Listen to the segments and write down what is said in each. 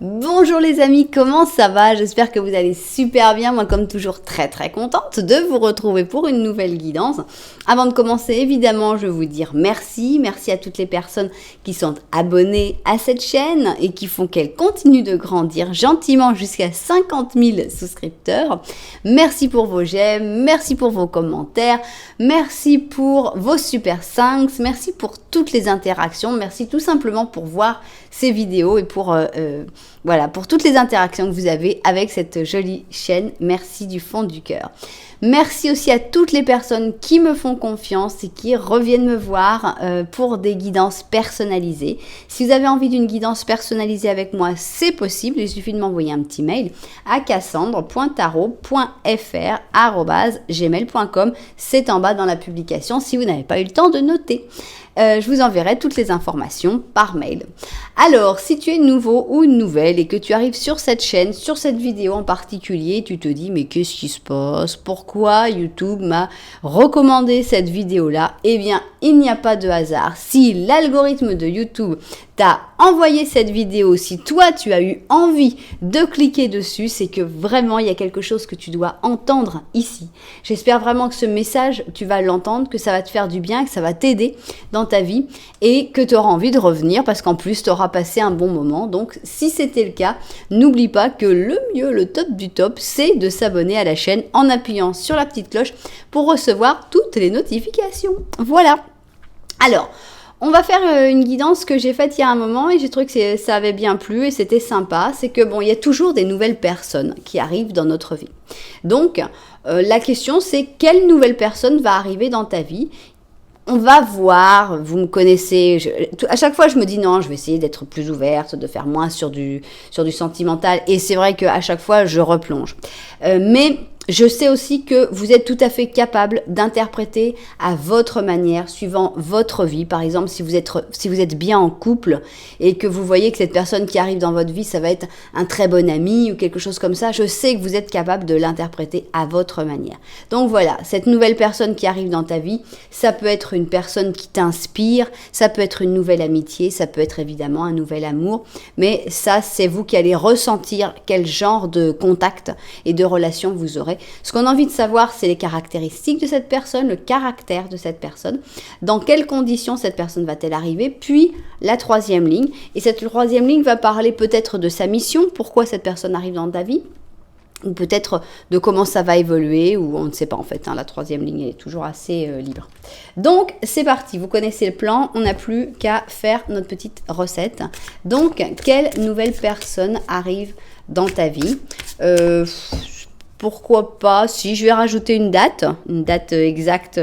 Bonjour les amis, comment ça va? J'espère que vous allez super bien. Moi, comme toujours, très contente de vous retrouver pour une nouvelle guidance. Avant de commencer, évidemment, je vais vous dire merci. Merci à toutes les personnes qui sont abonnées à cette chaîne et qui font qu'elle continue de grandir gentiment jusqu'à 50 000 souscripteurs. Merci pour vos j'aime, merci pour vos commentaires, merci pour vos super thanks, merci pour toutes les interactions, merci tout simplement pour voir ces vidéos et pour pour toutes les interactions que vous avez avec cette jolie chaîne. Merci du fond du cœur. Merci aussi à toutes les personnes qui me font confiance et qui reviennent me voir pour des guidances personnalisées. Si vous avez envie d'une guidance personnalisée avec moi, c'est possible. Il suffit de m'envoyer un petit mail à cassandre.tarot.fr@gmail.com. C'est en bas dans la publication si vous n'avez pas eu le temps de noter. Je vous enverrai toutes les informations par mail. Alors, si tu es nouveau ou une nouvelle et que tu arrives sur cette chaîne, sur cette vidéo en particulier, tu te dis mais qu'est-ce qui se passe? Pourquoi YouTube m'a recommandé cette vidéo-là? Eh bien, il n'y a pas de hasard. Si l'algorithme de YouTube t'a envoyé cette vidéo, si toi tu as eu envie de cliquer dessus, c'est que vraiment il y a quelque chose que tu dois entendre ici. J'espère vraiment que ce message, tu vas l'entendre, que ça va te faire du bien, que ça va t'aider dans ta vie et que tu auras envie de revenir parce qu'en plus tu auras passé un bon moment. Donc si c'était le cas, n'oublie pas que le mieux, le top du top, c'est de s'abonner à la chaîne en appuyant sur la petite cloche pour recevoir toutes les notifications. Voilà. Alors, on va faire une guidance que j'ai faite il y a un moment et j'ai trouvé que ça avait bien plu et c'était sympa. C'est que bon, il y a toujours des nouvelles personnes qui arrivent dans notre vie. Donc, la question c'est quelle nouvelle personne va arriver dans ta vie? On va voir, vous me connaissez, à chaque fois je me dis non, je vais essayer d'être plus ouverte, de faire moins sur du sentimental et c'est vrai qu'à chaque fois je replonge. Mais je sais aussi que vous êtes tout à fait capable d'interpréter à votre manière, suivant votre vie. Par exemple, si vous êtes bien en couple et que vous voyez que cette personne qui arrive dans votre vie, ça va être un très bon ami ou quelque chose comme ça, je sais que vous êtes capable de l'interpréter à votre manière. Donc voilà, cette nouvelle personne qui arrive dans ta vie, ça peut être une personne qui t'inspire, ça peut être une nouvelle amitié, ça peut être évidemment un nouvel amour, mais ça, c'est vous qui allez ressentir quel genre de contact et de relation vous aurez. Ce qu'on a envie de savoir, c'est les caractéristiques de cette personne, le caractère de cette personne, dans quelles conditions cette personne va-t-elle arriver, puis la troisième ligne. Et cette troisième ligne va parler peut-être de sa mission, pourquoi cette personne arrive dans ta vie, ou peut-être de comment ça va évoluer, ou on ne sait pas en fait, la troisième ligne est toujours assez libre. Donc c'est parti, vous connaissez le plan, on n'a plus qu'à faire notre petite recette. Donc, quelle nouvelle personne arrive dans ta vie? Pourquoi pas, si je vais rajouter une date exacte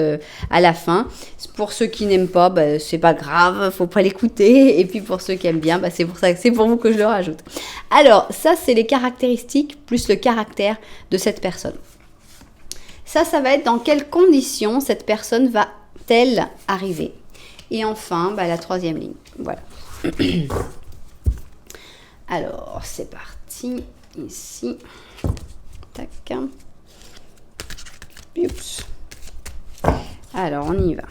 à la fin. Pour ceux qui n'aiment pas, c'est pas grave, faut pas l'écouter. Et puis pour ceux qui aiment bien, c'est pour vous que je le rajoute. Alors, ça c'est les caractéristiques plus le caractère de cette personne. Ça va être dans quelles conditions cette personne va-t-elle arriver. Et enfin, la troisième ligne. Voilà. Alors, c'est parti. Ici. Tac. Oups. Alors, on y va.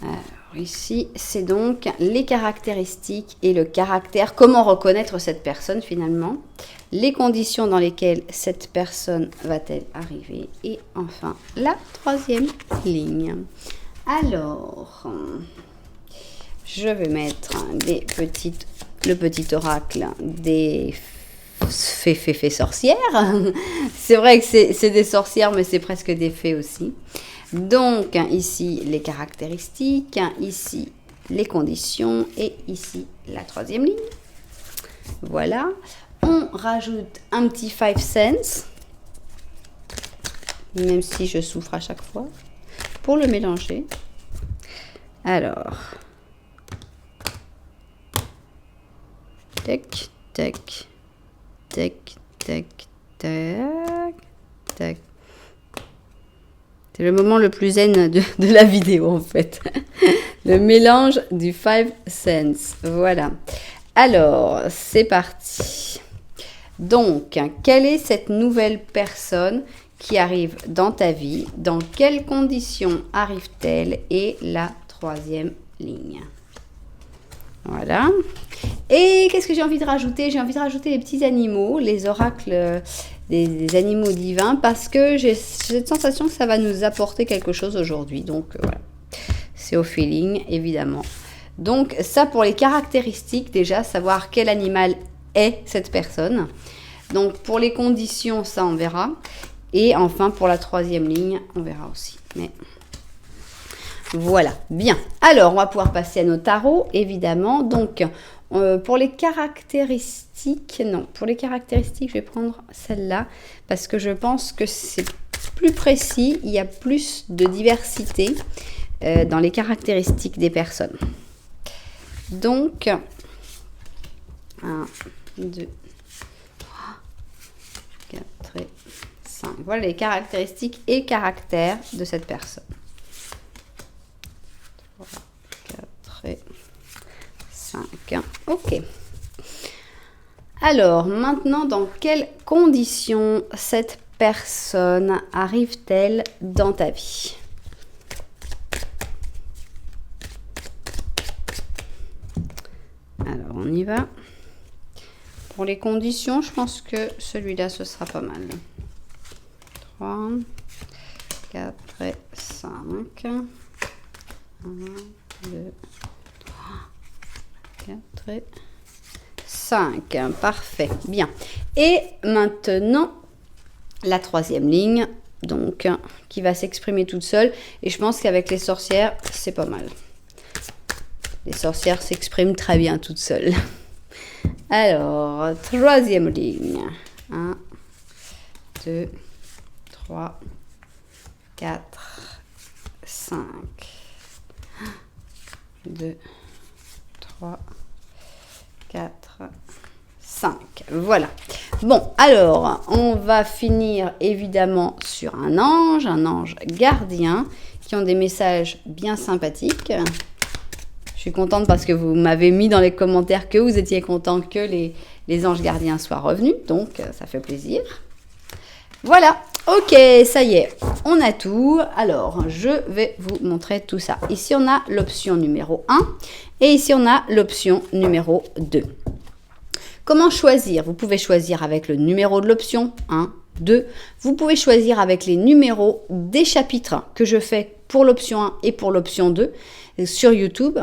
Alors, ici, c'est donc les caractéristiques et le caractère. Comment reconnaître cette personne finalement? Les conditions dans lesquelles cette personne va-t-elle arriver? Et enfin, la troisième ligne. Alors, je vais mettre le petit oracle des fées sorcières. C'est vrai que c'est des sorcières, mais c'est presque des fées aussi. Donc, ici, les caractéristiques, ici, les conditions, et ici, la troisième ligne. Voilà. On rajoute un petit 5 cents, même si je souffre à chaque fois, pour le mélanger. Alors, tac, tac, tac, tac, tac, tac. C'est le moment le plus zen de la vidéo en fait. Le mélange du 5 cents. Voilà. Alors, c'est parti. Donc, quelle est cette nouvelle personne qui arrive dans ta vie? Dans quelles conditions arrive-t-elle? Et la troisième ligne. Voilà. Et qu'est-ce que j'ai envie de rajouter? J'ai envie de rajouter les petits animaux, les oracles des animaux divins, parce que j'ai cette sensation que ça va nous apporter quelque chose aujourd'hui. Donc voilà, c'est au feeling, évidemment. Donc ça pour les caractéristiques, déjà, savoir quel animal est cette personne. Donc pour les conditions, ça on verra. Et enfin pour la troisième ligne, on verra aussi. Mais voilà, bien. Alors on va pouvoir passer à nos tarots, évidemment. Donc pour les caractéristiques, non, pour les caractéristiques, je vais prendre celle-là parce que je pense que c'est plus précis, il y a plus de diversité dans les caractéristiques des personnes. Donc, 1, 2, 3, 4 et 5. Voilà les caractéristiques et caractères de cette personne. 3, 4 et 5. Ok. Alors, maintenant, dans quelles conditions cette personne arrive-t-elle dans ta vie? Alors, on y va. Pour les conditions, je pense que celui-là, ce sera pas mal. 3, 4 et 5. 1, 2, 3, 4 et 5. Parfait. Bien. Et maintenant, la troisième ligne, donc, qui va s'exprimer toute seule. Et je pense qu'avec les sorcières, c'est pas mal. Les sorcières s'expriment très bien toutes seules. Alors, troisième ligne. 1, 2, 3, 4, 5. 2, 3, 4, 5. Voilà. Bon, alors, on va finir évidemment sur un ange gardien, qui ont des messages bien sympathiques. Je suis contente parce que vous m'avez mis dans les commentaires que vous étiez content que les anges gardiens soient revenus. Donc, ça fait plaisir. Voilà. Ok, ça y est. On a tout. Alors, je vais vous montrer tout ça. Ici, on a l'option numéro 1. Et ici, on a l'option numéro 2. Comment choisir? Vous pouvez choisir avec le numéro de l'option 1, 2. Vous pouvez choisir avec les numéros des chapitres que je fais pour l'option 1 et pour l'option 2. Sur YouTube,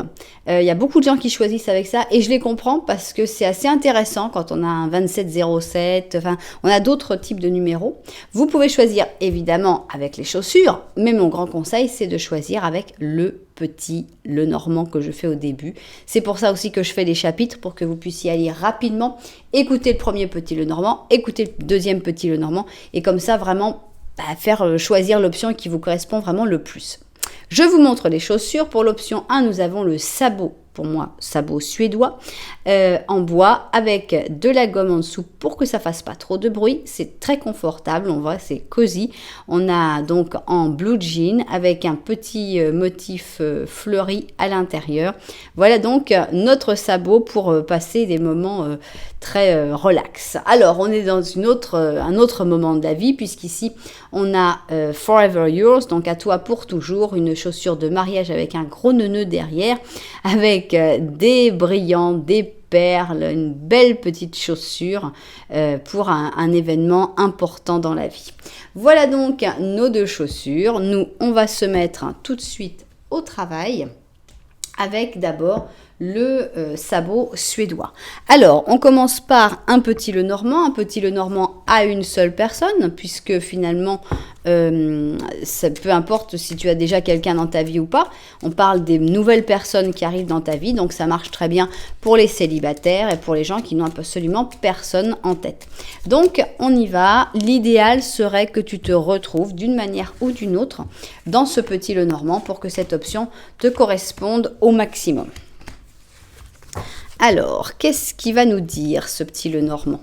il y a beaucoup de gens qui choisissent avec ça et je les comprends parce que c'est assez intéressant quand on a un 2707, enfin on a d'autres types de numéros. Vous pouvez choisir évidemment avec les chaussures, mais mon grand conseil c'est de choisir avec le petit, le normand que je fais au début. C'est pour ça aussi que je fais des chapitres pour que vous puissiez aller rapidement écouter le premier petit le normand, écouter le deuxième petit le normand et comme ça vraiment faire choisir l'option qui vous correspond vraiment le plus. Je vous montre les chaussures. Pour l'option 1, nous avons le sabot, pour moi, sabot suédois, en bois, avec de la gomme en dessous pour que ça fasse pas trop de bruit. C'est très confortable, on voit, c'est cosy. On a donc en blue jean, avec un petit motif fleuri à l'intérieur. Voilà donc notre sabot pour passer des moments très relax. Alors, on est dans un autre moment de la vie, puisqu'ici, on a Forever Yours, donc à toi pour toujours, une chaussure de mariage avec un gros nœud derrière, avec des brillants, des perles, une belle petite chaussure pour un événement important dans la vie. Voilà donc nos deux chaussures. Nous, on va se mettre tout de suite au travail avec d'abord le sabot suédois. Alors, on commence par un petit le normand à une seule personne, puisque finalement, ça, peu importe si tu as déjà quelqu'un dans ta vie ou pas, on parle des nouvelles personnes qui arrivent dans ta vie, donc ça marche très bien pour les célibataires et pour les gens qui n'ont absolument personne en tête. Donc, on y va. L'idéal serait que tu te retrouves d'une manière ou d'une autre dans ce petit le normand pour que cette option te corresponde au maximum. Alors, qu'est-ce qu'il va nous dire, ce petit le normand?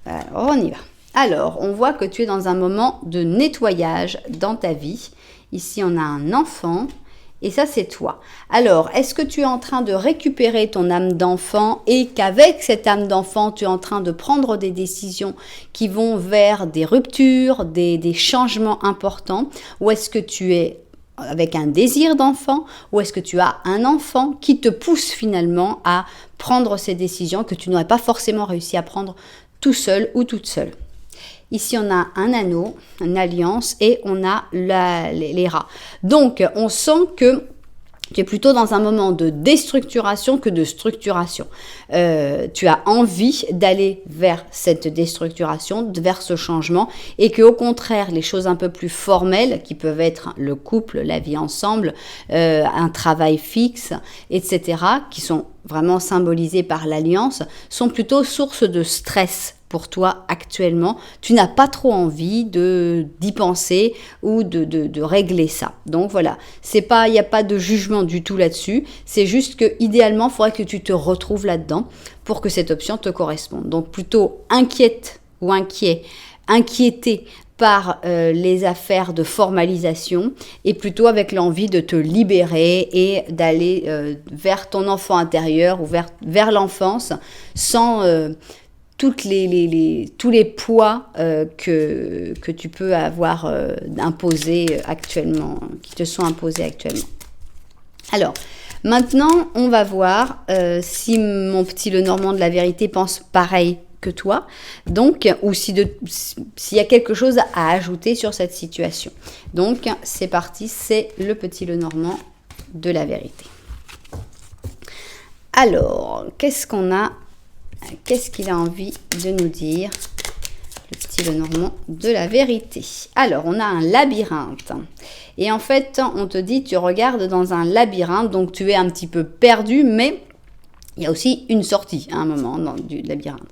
Alors, on y va. Alors, on voit que tu es dans un moment de nettoyage dans ta vie. Ici, on a un enfant et ça, c'est toi. Alors, est-ce que tu es en train de récupérer ton âme d'enfant et qu'avec cette âme d'enfant, tu es en train de prendre des décisions qui vont vers des ruptures, des changements importants? Ou est-ce que tu es avec un désir d'enfant ou est-ce que tu as un enfant qui te pousse finalement à prendre ces décisions que tu n'aurais pas forcément réussi à prendre tout seul ou toute seule. Ici, on a un anneau, une alliance et on a les rats. Donc, on sent que tu es plutôt dans un moment de déstructuration que de structuration. Tu as envie d'aller vers cette déstructuration, vers ce changement, et que au contraire, les choses un peu plus formelles, qui peuvent être le couple, la vie ensemble, un travail fixe, etc., qui sont vraiment symbolisés par l'alliance, sont plutôt source de stress pour toi actuellement. Tu n'as pas trop envie d'y penser ou de régler ça. Donc voilà, il n'y a pas de jugement du tout là-dessus. C'est juste que idéalement, il faudrait que tu te retrouves là-dedans pour que cette option te corresponde. Donc plutôt inquiète ou inquiété par les affaires de formalisation et plutôt avec l'envie de te libérer et d'aller vers ton enfant intérieur ou vers l'enfance sans tous les poids que tu peux avoir imposés actuellement, qui te sont imposés actuellement. Alors, maintenant, on va voir si mon petit Lenormand de la vérité pense pareil que toi, donc, ou s'il y a quelque chose à ajouter sur cette situation. Donc, c'est parti, c'est le petit Lenormand de la vérité. Alors, qu'est-ce qu'on a? Qu'est-ce qu'il a envie de nous dire, le petit Lenormand de la vérité? Alors, on a un labyrinthe. Et en fait, on te dit, tu regardes dans un labyrinthe, donc tu es un petit peu perdu, mais il y a aussi une sortie à un moment du labyrinthe.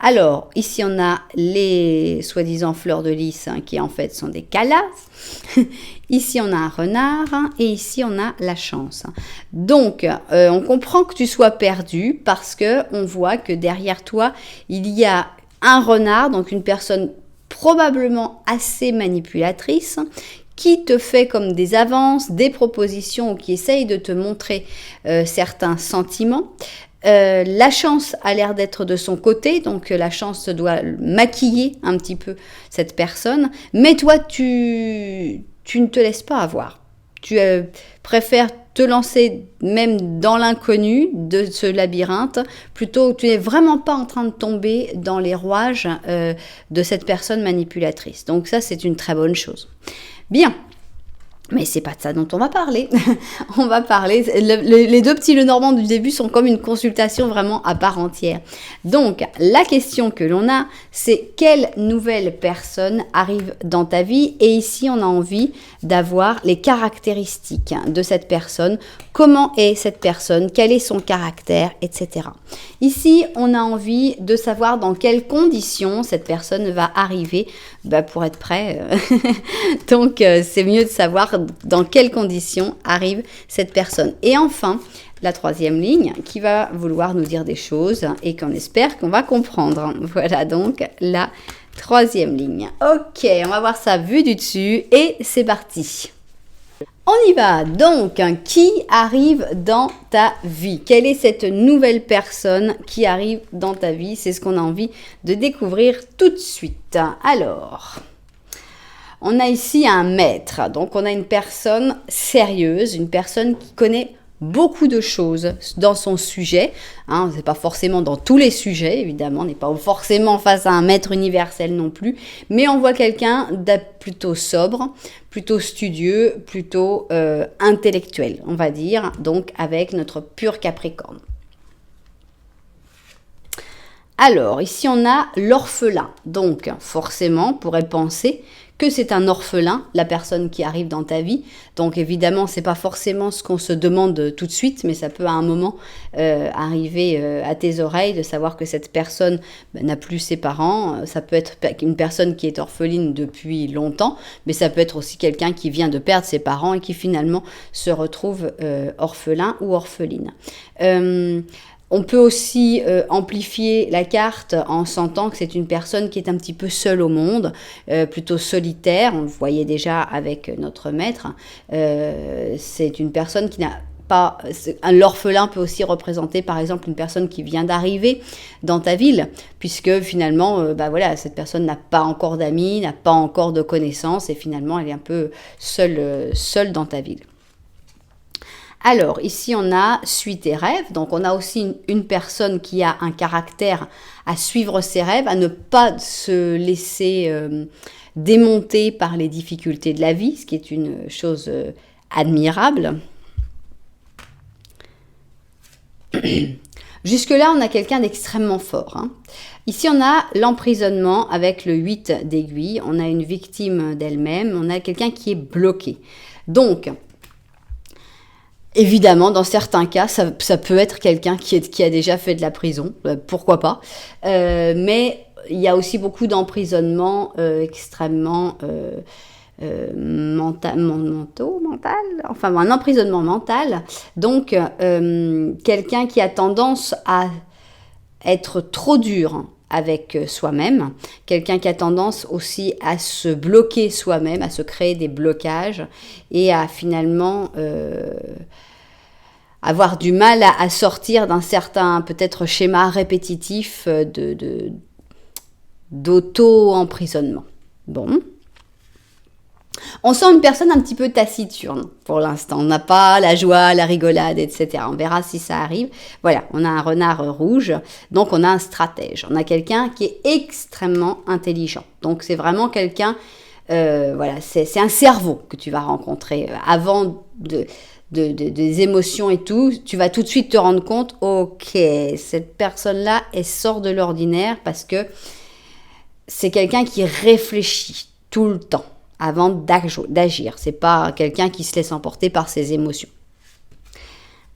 Alors, ici, on a les soi-disant fleurs de lys, qui en fait sont des calas. Ici, on a un renard et ici, on a la chance. Donc, on comprend que tu sois perdu parce que on voit que derrière toi, il y a un renard, donc une personne probablement assez manipulatrice, qui te fait comme des avances, des propositions ou qui essaye de te montrer certains sentiments. La chance a l'air d'être de son côté, donc la chance doit maquiller un petit peu cette personne, mais toi tu ne te laisses pas avoir. Tu préfères te lancer même dans l'inconnu de ce labyrinthe, plutôt tu n'es vraiment pas en train de tomber dans les rouages de cette personne manipulatrice. Donc ça, c'est une très bonne chose. Bien. Mais c'est pas de ça dont on va parler. On va parler. Les deux petits Lenormand du début sont comme une consultation vraiment à part entière. Donc, la question que l'on a, c'est quelle nouvelle personne arrive dans ta vie? Et ici, on a envie d'avoir les caractéristiques de cette personne. Comment est cette personne? Quel est son caractère, etc. Ici, on a envie de savoir dans quelles conditions cette personne va arriver pour être prêt. Donc, c'est mieux de savoir dans quelles conditions arrive cette personne. Et enfin, la troisième ligne qui va vouloir nous dire des choses et qu'on espère qu'on va comprendre. Voilà donc la troisième ligne. Ok, on va voir ça vu du dessus et c'est parti. On y va. Donc, qui arrive dans ta vie? Quelle est cette nouvelle personne qui arrive dans ta vie? C'est ce qu'on a envie de découvrir tout de suite. Alors, on a ici un maître. Donc, on a une personne sérieuse, une personne qui connaît beaucoup de choses dans son sujet. C'est pas forcément dans tous les sujets, évidemment. On n'est pas forcément face à un maître universel non plus. Mais on voit quelqu'un de plutôt sobre, plutôt studieux, plutôt intellectuel, on va dire. Donc, avec notre pur Capricorne. Alors, ici, on a l'orphelin. Donc, forcément, on pourrait penser que c'est un orphelin, la personne qui arrive dans ta vie. Donc, évidemment, c'est pas forcément ce qu'on se demande tout de suite, mais ça peut à un moment arriver à tes oreilles de savoir que cette personne n'a plus ses parents. Ça peut être une personne qui est orpheline depuis longtemps, mais ça peut être aussi quelqu'un qui vient de perdre ses parents et qui finalement se retrouve orphelin ou orpheline. On peut aussi amplifier la carte en sentant que c'est une personne qui est un petit peu seule au monde, plutôt solitaire. On le voyait déjà avec notre maître. C'est une personne qui n'a pas... L'orphelin peut aussi représenter, par exemple, une personne qui vient d'arriver dans ta ville, puisque finalement, voilà, cette personne n'a pas encore d'amis, n'a pas encore de connaissances, et finalement, elle est un peu seule dans ta ville. Alors, ici, on a « suis tes rêves ». Donc, on a aussi une personne qui a un caractère à suivre ses rêves, à ne pas se laisser démonter par les difficultés de la vie, ce qui est une chose admirable. Jusque-là, on a quelqu'un d'extrêmement fort. Hein. Ici, on a l'emprisonnement avec le 8 d'aiguille. On a une victime d'elle-même. On a quelqu'un qui est bloqué. Donc... Évidemment, dans certains cas, ça peut être quelqu'un qui a déjà fait de la prison, pourquoi pas. Mais il y a aussi beaucoup d'emprisonnement extrêmement mental, enfin un emprisonnement mental. Donc, quelqu'un qui a tendance à être trop dur avec soi-même, quelqu'un qui a tendance aussi à se bloquer soi-même, à se créer des blocages et à finalement avoir du mal à sortir d'un certain peut-être schéma répétitif d'auto-emprisonnement. Bon. On sent une personne un petit peu taciturne pour l'instant. On n'a pas la joie, la rigolade, etc. On verra si ça arrive. Voilà, on a un renard rouge, donc on a un stratège. On a quelqu'un qui est extrêmement intelligent. Donc c'est vraiment quelqu'un, voilà, c'est un cerveau que tu vas rencontrer avant des émotions et tout. Tu vas tout de suite te rendre compte, ok, cette personne-là, elle sort de l'ordinaire parce que c'est quelqu'un qui réfléchit tout le temps avant d'agir. C'est pas quelqu'un qui se laisse emporter par ses émotions.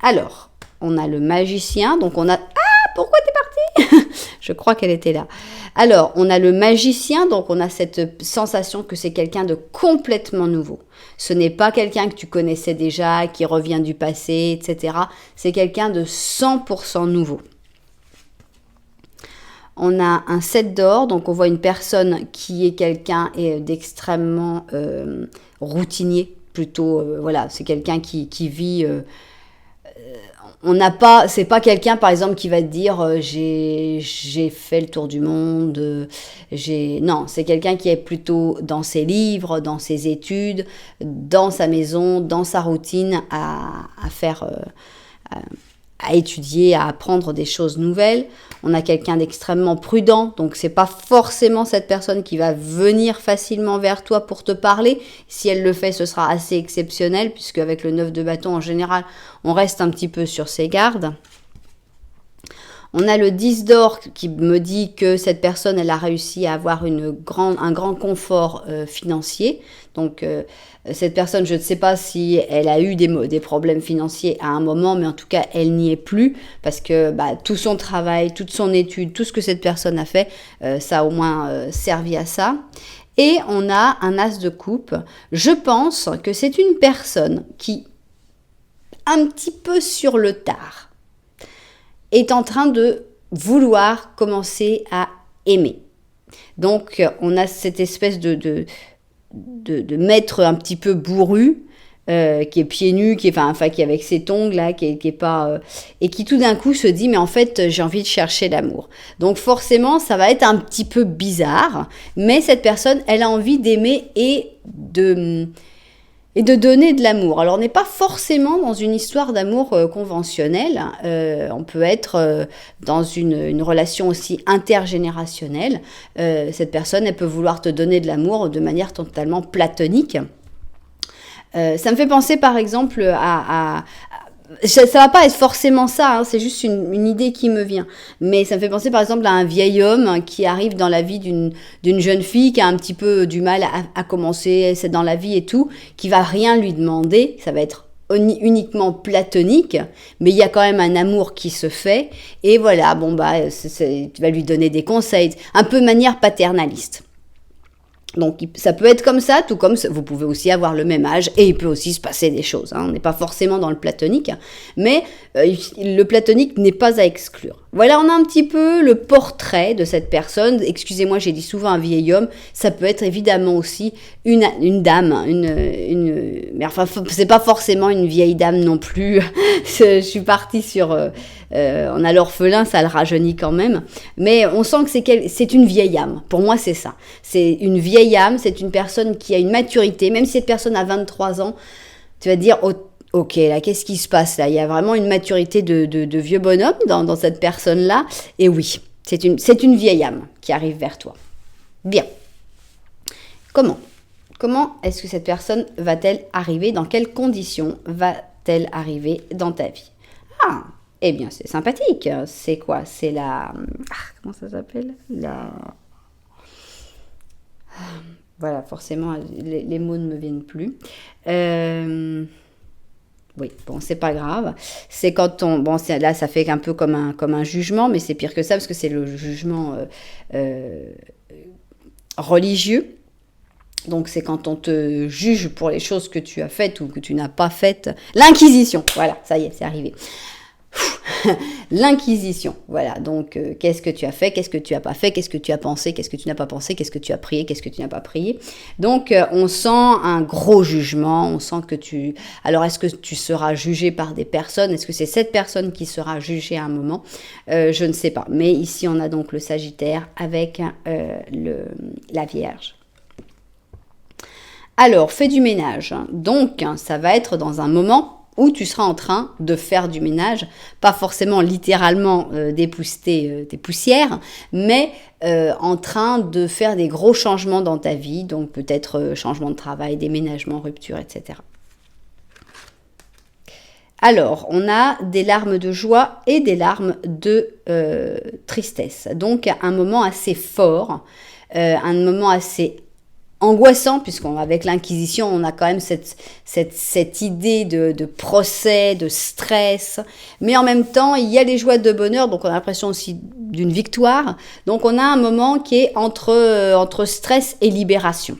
Alors, on a le magicien, donc on a... Ah, pourquoi t'es partie? Je crois qu'elle était là. Alors, on a le magicien, donc on a cette sensation que c'est quelqu'un de complètement nouveau. Ce n'est pas quelqu'un que tu connaissais déjà, qui revient du passé, etc. C'est quelqu'un de 100% nouveau. On a un 7 d'or, donc on voit une personne qui est quelqu'un d'extrêmement routinier, plutôt, voilà, c'est quelqu'un qui vit... c'est pas quelqu'un par exemple qui va te dire j'ai fait le tour du monde, non, c'est quelqu'un qui est plutôt dans ses livres, dans ses études, dans sa maison, dans sa routine à étudier, à apprendre des choses nouvelles. On a quelqu'un d'extrêmement prudent, donc c'est pas forcément cette personne qui va venir facilement vers toi pour te parler. Si elle le fait, ce sera assez exceptionnel, puisque avec le 9 de bâton, en général, on reste un petit peu sur ses gardes. On a le 10 d'or qui me dit que cette personne, elle a réussi à avoir un grand confort financier. Donc, cette personne, je ne sais pas si elle a eu des problèmes financiers à un moment, mais en tout cas, elle n'y est plus parce que tout son travail, toute son étude, tout ce que cette personne a fait, ça a au moins servi à ça. Et on a un as de coupe. Je pense que c'est une personne qui, un petit peu sur le tard, est en train de vouloir commencer à aimer. Donc, on a cette espèce de maître un petit peu bourru, qui est pieds nus, qui est avec ses tongs là, qui est pas... et qui tout d'un coup se dit, mais en fait, j'ai envie de chercher l'amour. Donc forcément, ça va être un petit peu bizarre, mais cette personne, elle a envie d'aimer et de donner de l'amour. Alors, on n'est pas forcément dans une histoire d'amour conventionnelle. On peut être dans une relation aussi intergénérationnelle. Cette personne, elle peut vouloir te donner de l'amour de manière totalement platonique. Ça me fait penser, par exemple, ça va pas être forcément ça, hein, c'est juste une idée qui me vient. Mais ça me fait penser par exemple à un vieil homme qui arrive dans la vie d'une jeune fille qui a un petit peu du mal à commencer dans la vie et tout, qui va rien lui demander, ça va être uniquement platonique, mais il y a quand même un amour qui se fait. Et voilà, tu vas lui donner des conseils, un peu de manière paternaliste. Donc, ça peut être comme ça, tout comme vous pouvez aussi avoir le même âge et il peut aussi se passer des choses. Hein. On n'est pas forcément dans le platonique, mais le platonique n'est pas à exclure. Voilà, on a un petit peu le portrait de cette personne. Excusez-moi, j'ai dit souvent un vieil homme. Ça peut être évidemment aussi une dame, mais enfin, c'est pas forcément une vieille dame non plus. Je suis partie sur, on a l'orphelin, ça le rajeunit quand même. Mais on sent que c'est une vieille âme. Pour moi, c'est ça. C'est une vieille âme, c'est une personne qui a une maturité. Même si cette personne a 23 ans, tu vas te dire, ok, là, qu'est-ce qui se passe là? Il y a vraiment une maturité de vieux bonhomme dans cette personne-là. Et oui, c'est une vieille âme qui arrive vers toi. Bien. Comment est-ce que cette personne va-t-elle arriver? Dans quelles conditions va-t-elle arriver dans ta vie? Ah, eh bien, c'est sympathique. C'est quoi? C'est la... comment ça s'appelle? Voilà, forcément, les mots ne me viennent plus. Oui, bon, c'est pas grave. C'est quand on... Bon, là, ça fait un peu comme un jugement, mais c'est pire que ça, parce que c'est le jugement religieux. Donc, c'est quand on te juge pour les choses que tu as faites ou que tu n'as pas faites. L'Inquisition, voilà, ça y est, c'est arrivé. L'Inquisition, voilà, donc qu'est-ce que tu as fait, qu'est-ce que tu n'as pas fait, qu'est-ce que tu as pensé, qu'est-ce que tu n'as pas pensé, qu'est-ce que tu as prié, qu'est-ce que tu n'as pas prié. Donc on sent un gros jugement, on sent que alors est-ce que tu seras jugé par des personnes, est-ce que c'est cette personne qui sera jugée à un moment, je ne sais pas. Mais ici on a donc le Sagittaire avec la Vierge. Alors, fais du ménage, donc ça va être dans un moment où tu seras en train de faire du ménage, pas forcément littéralement dépousseter tes poussières, mais en train de faire des gros changements dans ta vie, donc peut-être changement de travail, déménagement, rupture, etc. Alors, on a des larmes de joie et des larmes de tristesse, donc un moment assez fort, un moment assez angoissant, puisqu'avec l'Inquisition, on a quand même cette idée de procès, de stress, mais en même temps, il y a les joies de bonheur, donc on a l'impression aussi d'une victoire, donc on a un moment qui est entre stress et libération.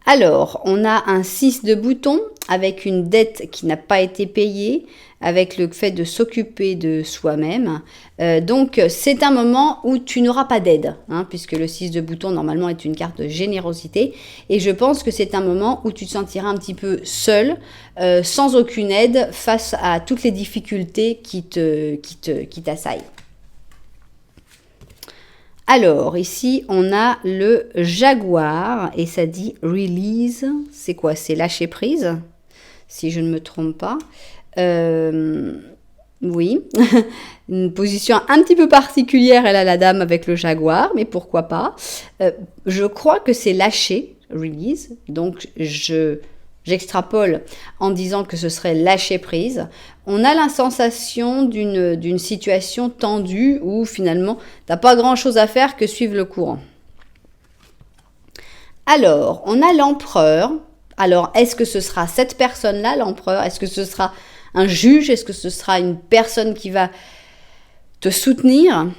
Alors, on a un 6 de bouton avec une dette qui n'a pas été payée, avec le fait de s'occuper de soi-même. Donc, c'est un moment où tu n'auras pas d'aide, puisque le 6 de bouton, normalement, est une carte de générosité. Et je pense que c'est un moment où tu te sentiras un petit peu seul, sans aucune aide, face à toutes les difficultés qui t'assaillent. Alors, ici, on a le jaguar et ça dit « release ». C'est quoi? C'est lâcher prise, si je ne me trompe pas. Oui, une position un petit peu particulière, elle a la dame avec le jaguar, mais pourquoi pas. Je crois que c'est lâcher, release, donc j'extrapole en disant que ce serait lâcher prise. On a la sensation d'une situation tendue où finalement, tu n'as pas grand-chose à faire que suivre le courant. Alors, on a l'empereur. Alors, est-ce que ce sera cette personne-là, l'empereur? Est-ce que ce sera un juge? Est-ce que ce sera une personne qui va te soutenir?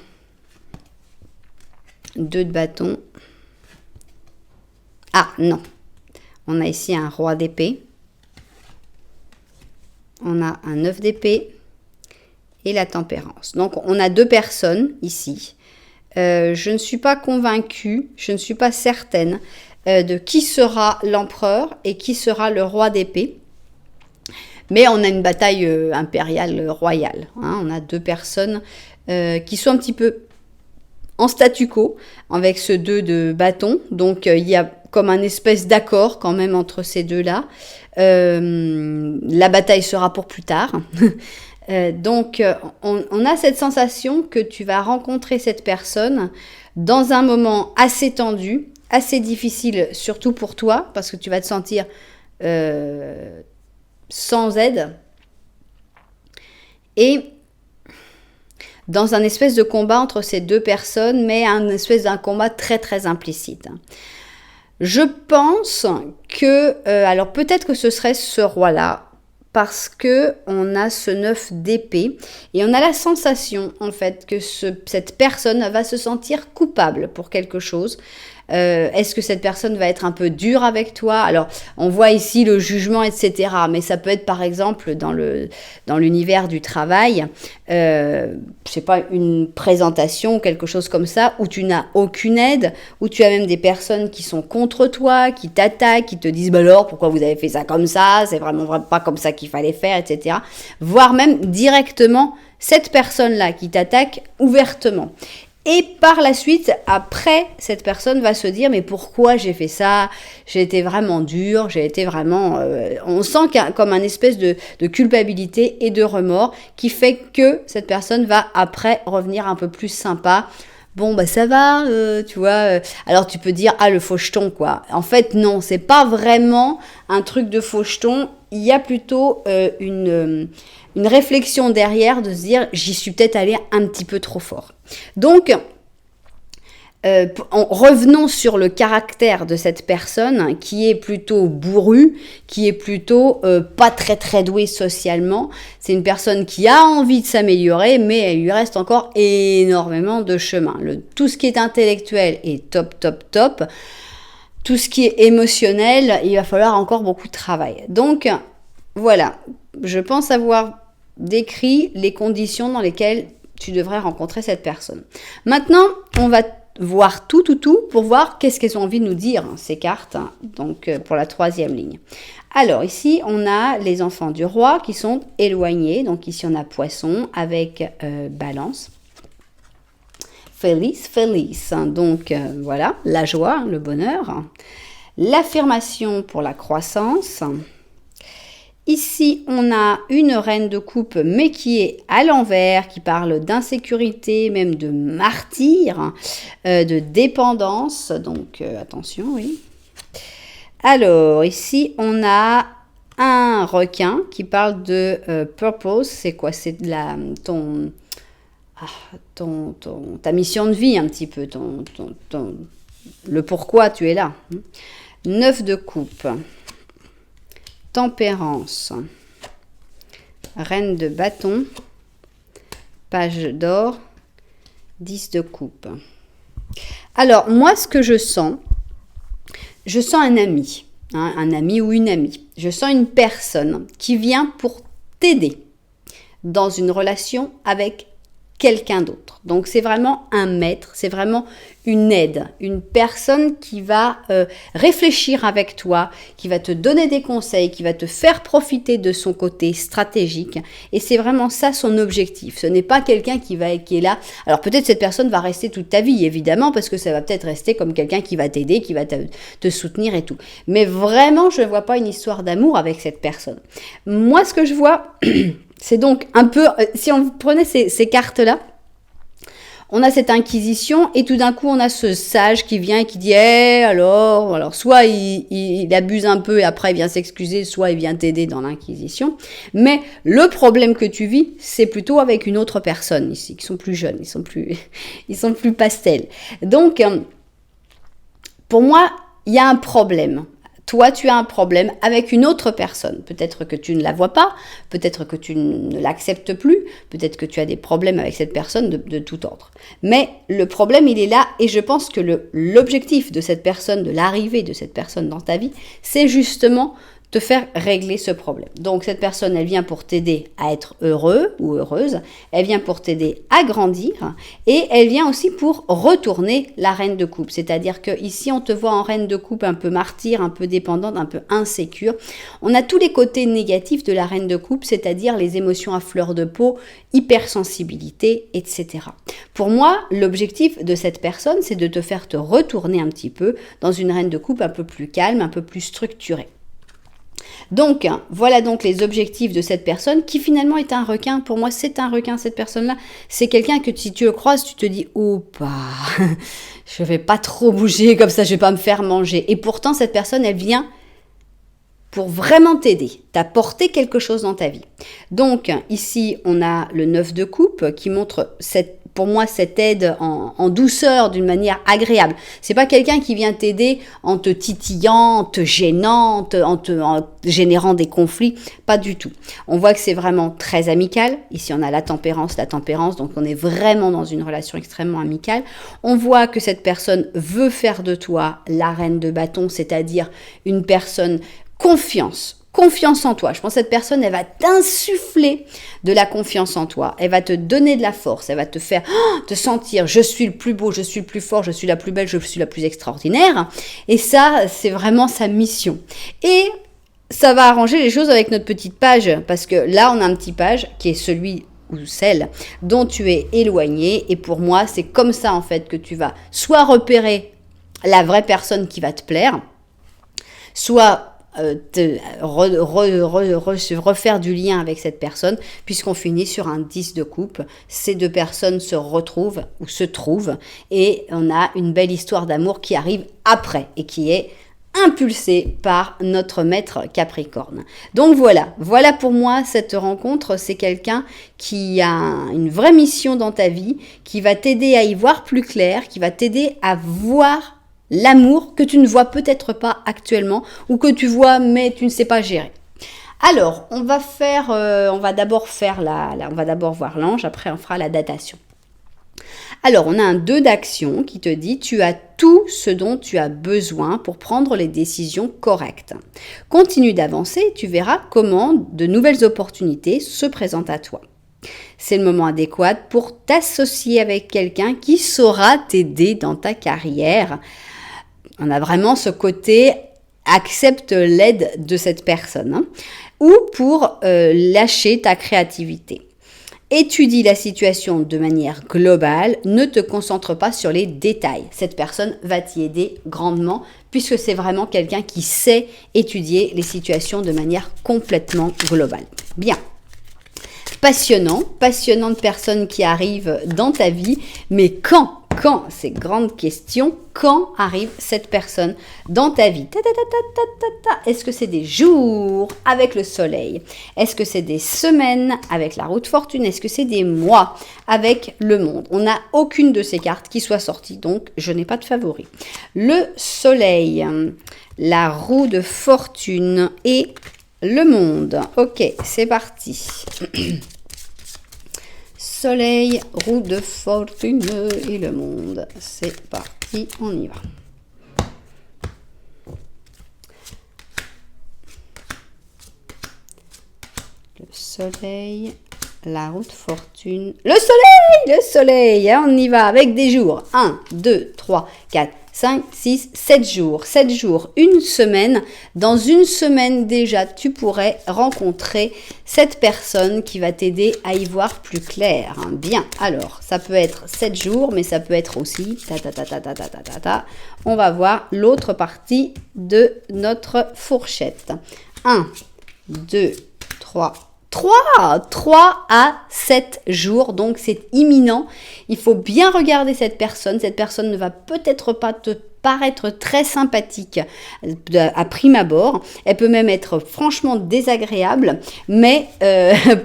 2 de bâton. Ah, non. On a ici un roi d'épée. On a un 9 d'épée et la tempérance. Donc, on a 2 personnes ici. Je ne suis pas convaincue, je ne suis pas certaine de qui sera l'empereur et qui sera le roi d'épée. Mais on a une bataille impériale royale. On a 2 personnes qui sont un petit peu en statu quo avec ce 2 de bâton. Donc, il y a comme un espèce d'accord quand même entre ces deux-là. La bataille sera pour plus tard. Donc, on a cette sensation que tu vas rencontrer cette personne dans un moment assez tendu, assez difficile, surtout pour toi, parce que tu vas te sentir sans aide. Et dans un espèce de combat entre ces 2 personnes, mais un espèce d'un combat très très implicite. Je pense que, alors peut-être que ce serait ce roi-là, parce que on a ce 9 d'épée, et on a la sensation en fait que cette personne va se sentir coupable pour quelque chose, Est-ce que cette personne va être un peu dure avec toi? Alors, on voit ici le jugement, etc. Mais ça peut être, par exemple, dans l'univers du travail, je sais pas, une présentation ou quelque chose comme ça, où tu n'as aucune aide, où tu as même des personnes qui sont contre toi, qui t'attaquent, qui te disent, bah alors, pourquoi vous avez fait ça comme ça? C'est vraiment pas comme ça qu'il fallait faire, etc. Voire même directement cette personne-là qui t'attaque ouvertement. Et par la suite, après, cette personne va se dire, mais pourquoi j'ai fait ça? J'ai été vraiment dure, j'ai été vraiment... on sent qu'il y a comme un espèce de culpabilité et de remords qui fait que cette personne va après revenir un peu plus sympa. Bon, bah ça va, tu vois. Alors tu peux dire, ah, le faucheton, quoi. En fait, non, c'est pas vraiment un truc de faucheton. Il y a plutôt une réflexion derrière de se dire, j'y suis peut-être allée un petit peu trop fort. Donc, revenons sur le caractère de cette personne qui est plutôt bourrue, qui est plutôt pas très très douée socialement. C'est une personne qui a envie de s'améliorer, mais il lui reste encore énormément de chemin. Tout ce qui est intellectuel est top, top, top. Tout ce qui est émotionnel, il va falloir encore beaucoup de travail. Donc, voilà, je pense avoir décrit les conditions dans lesquelles tu devrais rencontrer cette personne. Maintenant, on va voir tout pour voir qu'est-ce qu'elles ont envie de nous dire, ces cartes, donc pour la 3e ligne. Alors ici, on a les enfants du roi qui sont éloignés, donc ici on a Poisson avec Balance. Feliz, donc voilà, la joie, le bonheur. L'affirmation pour la croissance. Ici, on a une reine de coupe, mais qui est à l'envers, qui parle d'insécurité, même de martyr, de dépendance. Donc, attention, oui. Alors, ici, on a un requin qui parle de purpose. C'est quoi? C'est de ta mission de vie, un petit peu. Le pourquoi tu es là. 9 de coupe. Tempérance, reine de bâton, page d'or, 10 de coupe. Alors, moi, ce que je sens un ami, un ami ou une amie. Je sens une personne qui vient pour t'aider dans une relation avec quelqu'un d'autre. Donc, c'est vraiment un maître, c'est vraiment une aide, une personne qui va réfléchir avec toi, qui va te donner des conseils, qui va te faire profiter de son côté stratégique. Et c'est vraiment ça son objectif. Ce n'est pas quelqu'un qui est là. Alors peut-être cette personne va rester toute ta vie, évidemment, parce que ça va peut-être rester comme quelqu'un qui va t'aider, qui va te soutenir et tout. Mais vraiment, je ne vois pas une histoire d'amour avec cette personne. Moi, ce que je vois, c'est donc un peu, si on prenait ces cartes-là, on a cette inquisition et tout d'un coup, on a ce sage qui vient et qui dit alors, soit il abuse un peu et après il vient s'excuser, soit il vient t'aider dans l'inquisition. Mais le problème que tu vis, c'est plutôt avec une autre personne ici, qui sont plus jeunes, ils sont plus pastels. Donc, pour moi, il y a un problème. Toi, tu as un problème avec une autre personne. Peut-être que tu ne la vois pas, peut-être que tu ne l'acceptes plus, peut-être que tu as des problèmes avec cette personne de tout ordre. Mais le problème, il est là et je pense que l'objectif de cette personne, de l'arrivée de cette personne dans ta vie, c'est justement te faire régler ce problème. Donc cette personne, elle vient pour t'aider à être heureux ou heureuse, elle vient pour t'aider à grandir et elle vient aussi pour retourner la reine de coupe. C'est-à-dire que ici on te voit en reine de coupe un peu martyr, un peu dépendante, un peu insécure. On a tous les côtés négatifs de la reine de coupe, c'est-à-dire les émotions à fleur de peau, hypersensibilité, etc. Pour moi, l'objectif de cette personne, c'est de te faire te retourner un petit peu dans une reine de coupe un peu plus calme, un peu plus structurée. Donc, voilà donc les objectifs de cette personne qui finalement est un requin. Pour moi, c'est un requin, cette personne-là. C'est quelqu'un que si tu le croises, tu te dis « Oh, je vais pas trop bouger, comme ça je vais pas me faire manger. » Et pourtant, cette personne, elle vient pour vraiment t'aider, t'apporter quelque chose dans ta vie. Donc, ici, on a le 9 de coupe qui montre cette pour moi cette aide en douceur, d'une manière agréable. C'est pas quelqu'un qui vient t'aider en te titillant, en te gênant, en générant des conflits, pas du tout. On voit que c'est vraiment très amical. Ici on a la tempérance, donc on est vraiment dans une relation extrêmement amicale. On voit que cette personne veut faire de toi la reine de bâton, c'est-à-dire une personne confiance en toi. Je pense que cette personne, elle va t'insuffler de la confiance en toi. Elle va te donner de la force. Elle va te faire te sentir, je suis le plus beau, je suis le plus fort, je suis la plus belle, je suis la plus extraordinaire. Et ça, c'est vraiment sa mission. Et ça va arranger les choses avec notre petite page. Parce que là, on a un petit page qui est celui ou celle dont tu es éloigné. Et pour moi, c'est comme ça, en fait, que tu vas soit repérer la vraie personne qui va te plaire, soit refaire du lien avec cette personne, puisqu'on finit sur un 10 de coupe. Ces deux personnes se retrouvent ou se trouvent et on a une belle histoire d'amour qui arrive après et qui est impulsée par notre maître Capricorne. Donc voilà pour moi cette rencontre, c'est quelqu'un qui a une vraie mission dans ta vie, qui va t'aider à y voir plus clair, qui va t'aider à voir l'amour que tu ne vois peut-être pas actuellement ou que tu vois mais tu ne sais pas gérer. Alors, on va d'abord voir l'ange, après on fera la datation. Alors, on a un 2 d'action qui te dit « Tu as tout ce dont tu as besoin pour prendre les décisions correctes. Continue d'avancer, tu verras comment de nouvelles opportunités se présentent à toi. » C'est le moment adéquat pour t'associer avec quelqu'un qui saura t'aider dans ta carrière. On a vraiment ce côté accepte l'aide de cette personne ou pour lâcher ta créativité. Étudie la situation de manière globale, ne te concentre pas sur les détails. Cette personne va t'y aider grandement puisque c'est vraiment quelqu'un qui sait étudier les situations de manière complètement globale. Bien. Passionnante personne qui arrive dans ta vie, mais quand, c'est grande question, quand arrive cette personne dans ta vie? Est-ce que c'est des jours avec le soleil? Est-ce que c'est des semaines avec la roue de fortune? Est-ce que c'est des mois avec le monde? On n'a aucune de ces cartes qui soit sortie, donc je n'ai pas de favori. Le soleil, la roue de fortune et le monde. Ok, c'est parti. Soleil, roue de fortune et le monde. C'est parti, on y va. Le soleil, la roue de fortune. Le soleil, hein, on y va avec des jours. 1, 2, 3, 4, 5, 6, 7 jours. 7 jours, une semaine. Dans une semaine déjà, tu pourrais rencontrer cette personne qui va t'aider à y voir plus clair. Bien, alors, ça peut être 7 jours, mais ça peut être aussi... On va voir l'autre partie de notre fourchette. 1, 2, 3, 3 à 7 jours, donc c'est imminent. Il faut bien regarder cette personne. Cette personne ne va peut-être pas te paraître très sympathique à prime abord. Elle peut même être franchement désagréable, mais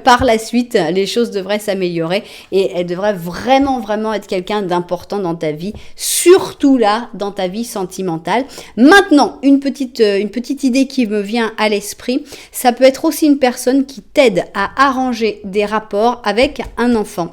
par la suite, les choses devraient s'améliorer et elle devrait vraiment être quelqu'un d'important dans ta vie, surtout là, dans ta vie sentimentale. Maintenant, une petite idée qui me vient à l'esprit, ça peut être aussi une personne qui t'aide à arranger des rapports avec un enfant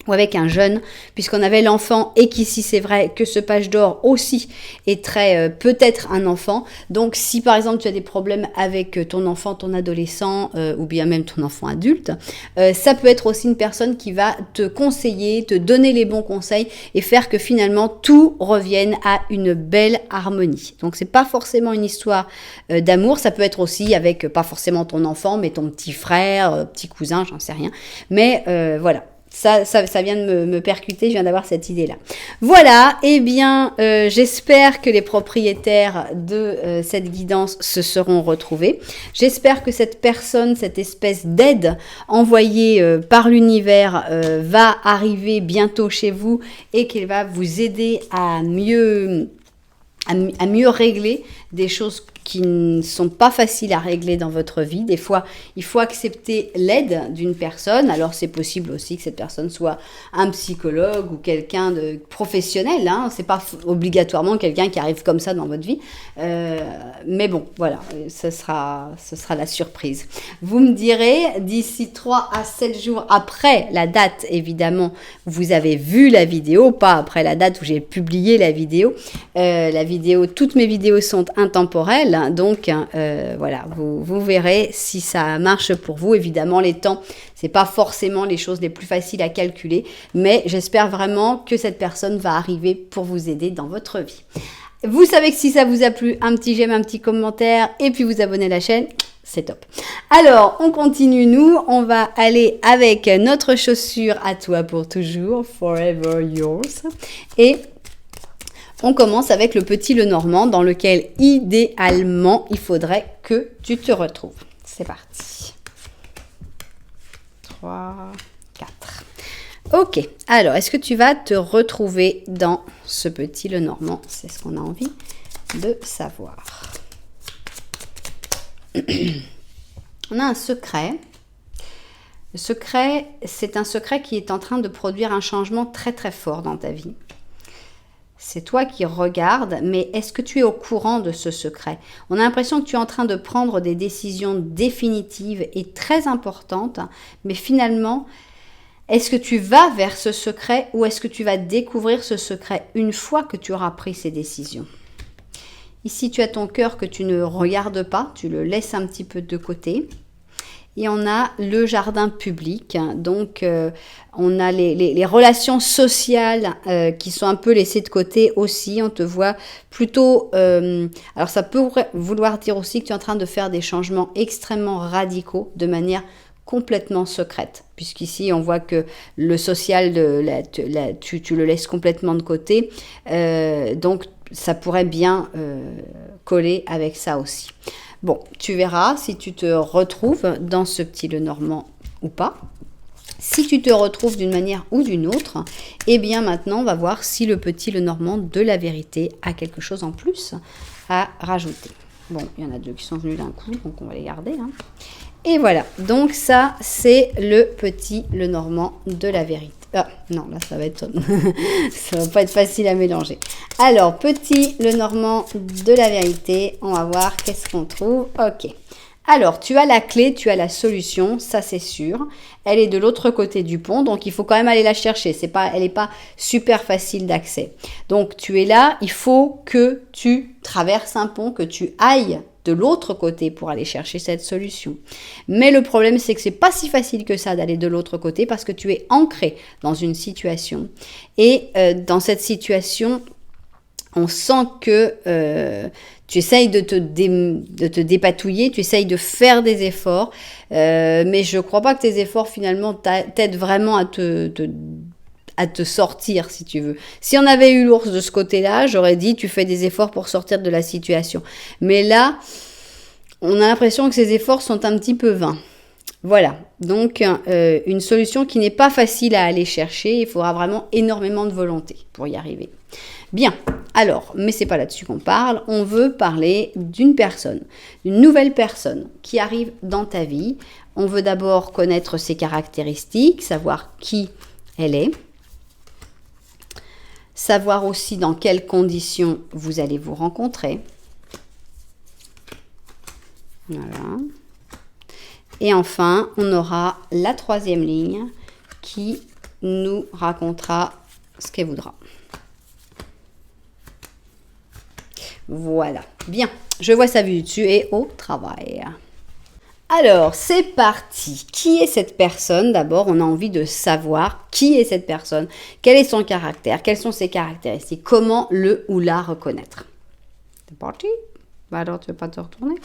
ou avec un jeune, puisqu'on avait l'enfant et qu'ici c'est vrai que ce page d'or aussi est très peut-être un enfant. Donc si par exemple tu as des problèmes avec ton enfant, ton adolescent ou bien même ton enfant adulte, ça peut être aussi une personne qui va te conseiller, te donner les bons conseils et faire que finalement tout revienne à une belle harmonie. Donc c'est pas forcément une histoire d'amour, ça peut être aussi avec pas forcément ton enfant mais ton petit frère, petit cousin, j'en sais rien. Mais voilà. Ça vient de me percuter, je viens d'avoir cette idée-là. Voilà, eh bien, j'espère que les propriétaires de cette guidance se seront retrouvés. J'espère que cette personne, cette espèce d'aide envoyée par l'univers va arriver bientôt chez vous et qu'elle va vous aider à mieux régler des choses qui ne sont pas faciles à régler dans votre vie. Des fois, il faut accepter l'aide d'une personne. Alors, c'est possible aussi que cette personne soit un psychologue ou quelqu'un de professionnel. Hein. C'est pas obligatoirement quelqu'un qui arrive comme ça dans votre vie. Mais bon, voilà, ce sera la surprise. Vous me direz, d'ici 3 à 7 jours après la date, évidemment, vous avez vu la vidéo, pas après la date où j'ai publié la vidéo. Toutes mes vidéos sont intemporelles, donc voilà, vous verrez si ça marche pour vous. Évidemment, les temps, c'est pas forcément les choses les plus faciles à calculer, mais j'espère vraiment que cette personne va arriver pour vous aider dans votre vie. Vous savez que si ça vous a plu, un petit j'aime, un petit commentaire, et puis vous abonnez à la chaîne, c'est top. Alors, on continue, nous, on va aller avec notre chaussure à toi pour toujours, forever yours, et on commence avec le petit Lenormand dans lequel, idéalement, il faudrait que tu te retrouves. C'est parti. 3, 4. Ok, alors, est-ce que tu vas te retrouver dans ce petit Lenormand? C'est ce qu'on a envie de savoir. On a un secret. Le secret, c'est un secret qui est en train de produire un changement très très fort dans ta vie. C'est toi qui regardes, mais est-ce que tu es au courant de ce secret? On a l'impression que tu es en train de prendre des décisions définitives et très importantes, mais finalement, est-ce que tu vas vers ce secret ou est-ce que tu vas découvrir ce secret une fois que tu auras pris ces décisions? Ici, tu as ton cœur que tu ne regardes pas, tu le laisses un petit peu de côté. Et on a le jardin public, donc on a les relations sociales qui sont un peu laissées de côté aussi. On te voit plutôt... alors ça peut vouloir dire aussi que tu es en train de faire des changements extrêmement radicaux de manière complètement secrète. Puisqu'ici on voit que le social, tu le laisses complètement de côté. Donc ça pourrait bien coller avec ça aussi. Bon, tu verras si tu te retrouves dans ce petit Lenormand ou pas. Si tu te retrouves d'une manière ou d'une autre, eh bien maintenant, on va voir si le petit Lenormand de la vérité a quelque chose en plus à rajouter. Bon, il y en a 2 qui sont venus d'un coup, donc on va les garder. Hein. Et voilà, donc ça, c'est le petit Lenormand de la vérité. Ah, non, là, ça va être... ça va pas être facile à mélanger. Alors, petit Lenormand de la vérité, on va voir qu'est-ce qu'on trouve. Ok. Alors, tu as la clé, tu as la solution, ça c'est sûr. Elle est de l'autre côté du pont, donc il faut quand même aller la chercher. Elle n'est pas super facile d'accès. Donc, tu es là, il faut que tu traverses un pont, que tu ailles de l'autre côté pour aller chercher cette solution. Mais le problème, c'est que c'est pas si facile que ça d'aller de l'autre côté parce que tu es ancré dans une situation. Et dans cette situation, on sent que tu essayes de te dépatouiller, tu essayes de faire des efforts, mais je crois pas que tes efforts finalement t'aident vraiment à te sortir, si tu veux. Si on avait eu l'ours de ce côté-là, j'aurais dit tu fais des efforts pour sortir de la situation. Mais là, on a l'impression que ces efforts sont un petit peu vains. Voilà, donc une solution qui n'est pas facile à aller chercher. Il faudra vraiment énormément de volonté pour y arriver. Bien, alors, mais c'est pas là-dessus qu'on parle. On veut parler d'une personne, d'une nouvelle personne qui arrive dans ta vie. On veut d'abord connaître ses caractéristiques, savoir qui elle est. Savoir aussi dans quelles conditions vous allez vous rencontrer. Voilà. Et enfin, on aura la 3e ligne qui nous racontera ce qu'elle voudra. Voilà. Bien. Je vois sa vue du dessus et au travail. Alors, c'est parti. Qui est cette personne? D'abord, on a envie de savoir qui est cette personne, quel est son caractère, quelles sont ses caractéristiques, comment le ou la reconnaître. C'est parti? Bah alors, tu ne veux pas te retourner?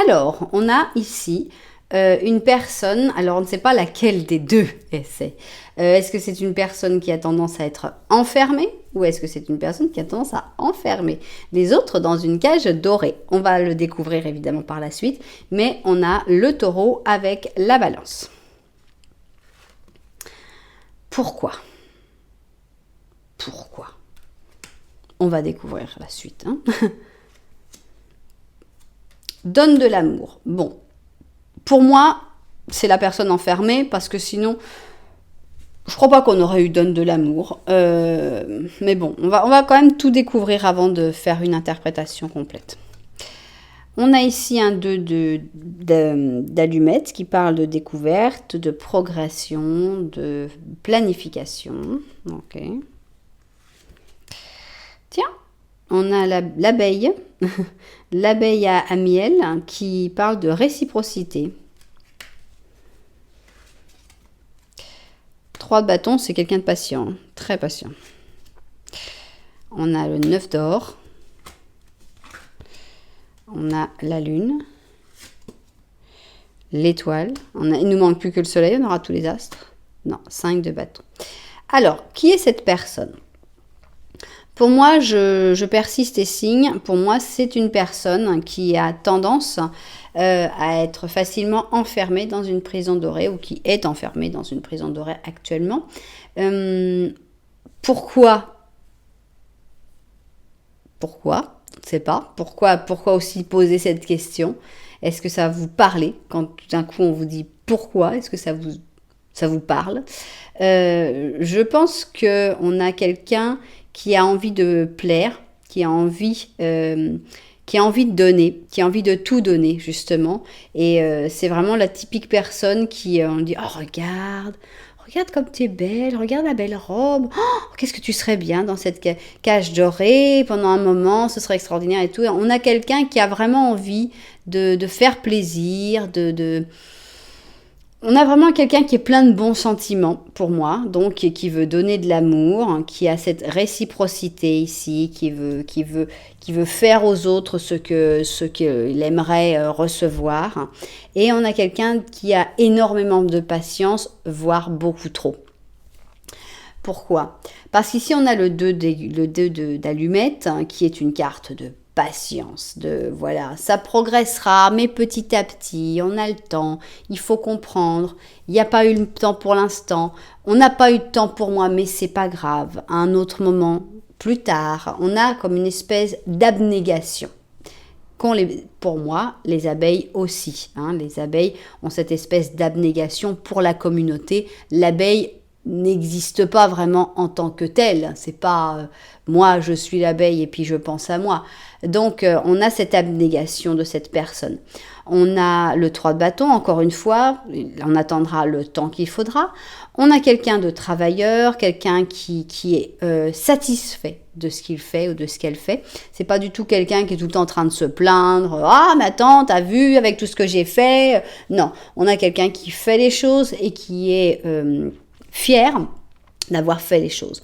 Alors, on a ici une personne, alors on ne sait pas laquelle des deux c'est. Est-ce que c'est une personne qui a tendance à être enfermée ou est-ce que c'est une personne qui a tendance à enfermer les autres dans une cage dorée? On va le découvrir évidemment par la suite, mais on a le taureau avec la balance. Pourquoi? Pourquoi? On va découvrir la suite. Hein. donne de l'amour. Bon, pour moi, c'est la personne enfermée parce que sinon, je crois pas qu'on aurait eu donne de l'amour. Mais bon, on va quand même tout découvrir avant de faire une interprétation complète. On a ici un 2 d'allumettes qui parle de découverte, de progression, de planification. Ok. Tiens, on a l'abeille, l'abeille à miel qui parle de réciprocité. 3 de bâton, c'est quelqu'un de patient, très patient. On a le 9 d'or. On a la lune, l'étoile. Il ne nous manque plus que le soleil, on aura tous les astres. Non, 5 de bâton. Alors, qui est cette personne? Pour moi, je persiste et signe. Pour moi, c'est une personne qui a tendance à être facilement enfermée dans une prison dorée ou qui est enfermée dans une prison dorée actuellement. Pourquoi? Je ne sais pas. Pourquoi aussi poser cette question? Est-ce que ça vous parlait quand tout d'un coup on vous dit pourquoi? Est-ce que ça vous parle? Je pense qu'on a quelqu'un qui a envie de plaire, qui a envie de donner, qui a envie de tout donner justement. Et c'est vraiment la typique personne qui on dit oh regarde comme tu es belle, regarde la belle robe, oh, qu'est-ce que tu serais bien dans cette cage dorée pendant un moment, ce serait extraordinaire et tout. Et on a quelqu'un qui a vraiment envie de faire plaisir, on a vraiment quelqu'un qui est plein de bons sentiments pour moi, donc qui veut donner de l'amour, qui a cette réciprocité ici, qui veut faire aux autres ce qu'il aimerait recevoir. Et on a quelqu'un qui a énormément de patience, voire beaucoup trop. Pourquoi? Parce qu'ici on a le 2 d'allumettes, qui est une carte de patience, voilà, ça progressera, mais petit à petit, on a le temps, il faut comprendre, il n'y a pas eu le temps pour l'instant, on n'a pas eu de temps pour moi, mais c'est pas grave, à un autre moment, plus tard, on a comme une espèce d'abnégation. Pour moi, les abeilles aussi, les abeilles ont cette espèce d'abnégation pour la communauté. L'abeille n'existe pas vraiment en tant que telle, c'est pas moi je suis l'abeille et puis je pense à moi. Donc on a cette abnégation de cette personne. On a le 3 de bâton, encore une fois, on attendra le temps qu'il faudra. On a quelqu'un de travailleur, quelqu'un qui est satisfait de ce qu'il fait ou de ce qu'elle fait. C'est pas du tout quelqu'un qui est tout le temps en train de se plaindre. Ah, mais attends, t'as vu avec tout ce que j'ai fait? Non, on a quelqu'un qui fait les choses et qui est fier d'avoir fait les choses.